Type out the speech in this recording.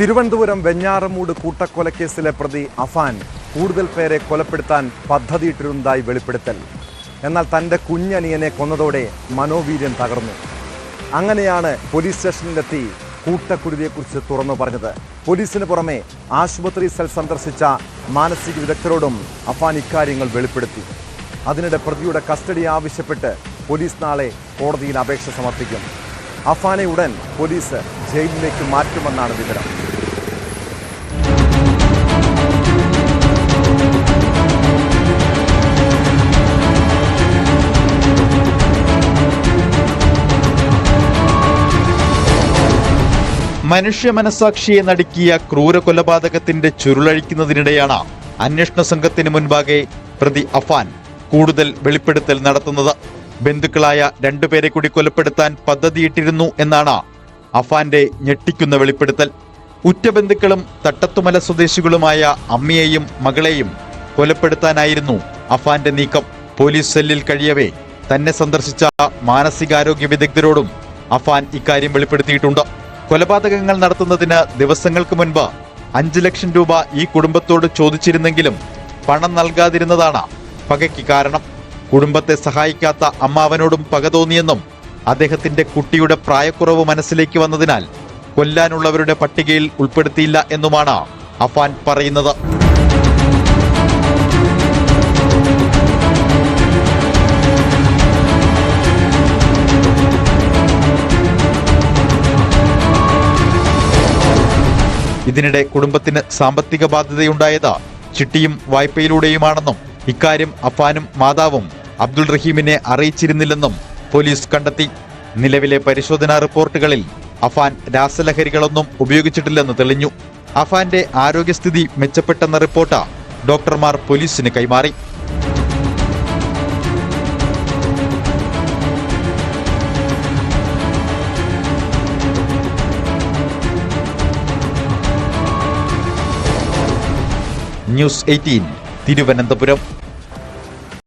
തിരുവനന്തപുരം വെഞ്ഞാറമൂട് കൂട്ടക്കൊലക്കേസിലെ പ്രതി അഫാൻ കൂടുതൽ പേരെ കൊലപ്പെടുത്താൻ പദ്ധതിയിട്ടിരുന്നതായി വെളിപ്പെടുത്തൽ. എന്നാൽ തൻ്റെ കുഞ്ഞനിയനെ കൊന്നതോടെ മനോവീര്യം തകർന്നു. അങ്ങനെയാണ് പോലീസ് സ്റ്റേഷനിലെത്തി കൂട്ടക്കുരുതിയെക്കുറിച്ച് തുറന്നു പറഞ്ഞത്. പോലീസിന് പുറമെ ആശുപത്രി സെൽ സന്ദർശിച്ച മാനസിക വിദഗ്ധരോടും അഫാൻ ഇക്കാര്യങ്ങൾ വെളിപ്പെടുത്തി. അതിനിടെ പ്രതിയുടെ കസ്റ്റഡി ആവശ്യപ്പെട്ട് പോലീസ് നാളെ കോടതിയിൽ അപേക്ഷ സമർപ്പിക്കും. അഫാനെ ഉടൻ പോലീസ് ജയിലിലേക്ക് മാറ്റുമെന്നാണ് വിവരം. മനുഷ്യ മനസാക്ഷിയെ നടുക്കിയ ക്രൂര കൊലപാതകത്തിന്റെ ചുരുളഴിക്കുന്നതിനിടെയാണ് അന്വേഷണ സംഘത്തിന് മുൻപാകെ പ്രതി അഫാൻ കൂടുതൽ വെളിപ്പെടുത്തൽ നടത്തുന്നത്. ബന്ധുക്കളായ രണ്ടുപേരെ കൂടി കൊലപ്പെടുത്താൻ പദ്ധതിയിട്ടിരുന്നു എന്നാണ് അഫാന്റെ ഞെട്ടിക്കുന്ന വെളിപ്പെടുത്തൽ. ഉറ്റ ബന്ധുക്കളും തട്ടത്തുമല സ്വദേശികളുമായ അമ്മയെയും മകളെയും കൊലപ്പെടുത്താനായിരുന്നു അഫാന്റെ നീക്കം. പോലീസ് സെല്ലിൽ കഴിയവേ തന്നെ സന്ദർശിച്ച മാനസികാരോഗ്യ വിദഗ്ധരോടും അഫാൻ ഇക്കാര്യം വെളിപ്പെടുത്തിയിട്ടുണ്ട്. കൊലപാതകങ്ങൾ നടത്തുന്നതിന് ദിവസങ്ങൾക്ക് മുൻപ് 5 ലക്ഷം രൂപ ഈ കുടുംബത്തോട് ചോദിച്ചിരുന്നെങ്കിലും പണം നൽകാതിരുന്നതാണ് പകയ്ക്ക് കാരണം. കുടുംബത്തെ സഹായിക്കാത്ത അമ്മാവനോടും പക തോന്നിയെന്നും അദ്ദേഹത്തിന്റെ കുട്ടിയുടെ പ്രായക്കുറവ് മനസ്സിലേക്ക് വന്നതിനാൽ കൊല്ലാനുള്ളവരുടെ പട്ടികയിൽ ഉൾപ്പെടുത്തിയില്ല എന്നുമാണ് അഫാൻ പറയുന്നത്. ഇതിനിടെ കുടുംബത്തിന് സാമ്പത്തിക ബാധ്യതയുണ്ടായത് ചിട്ടിയും വായ്പയിലൂടെയുമാണെന്നും ഇക്കാര്യം അഫാനും മാതാവും അബ്ദുൾ റഹീമിനെ അറിയിച്ചിരുന്നില്ലെന്നും പോലീസ് കണ്ടെത്തി. നിലവിലെ പരിശോധനാ റിപ്പോർട്ടുകളിൽ അഫാൻ രാസലഹരികളൊന്നും ഉപയോഗിച്ചിട്ടില്ലെന്ന് തെളിഞ്ഞു. അഫാന്റെ ആരോഗ്യസ്ഥിതി മെച്ചപ്പെട്ടെന്ന റിപ്പോർട്ട് ഡോക്ടർമാർ പോലീസിന് കൈമാറി. ന്യൂസ് 18 തിരുവനന്തപുരം.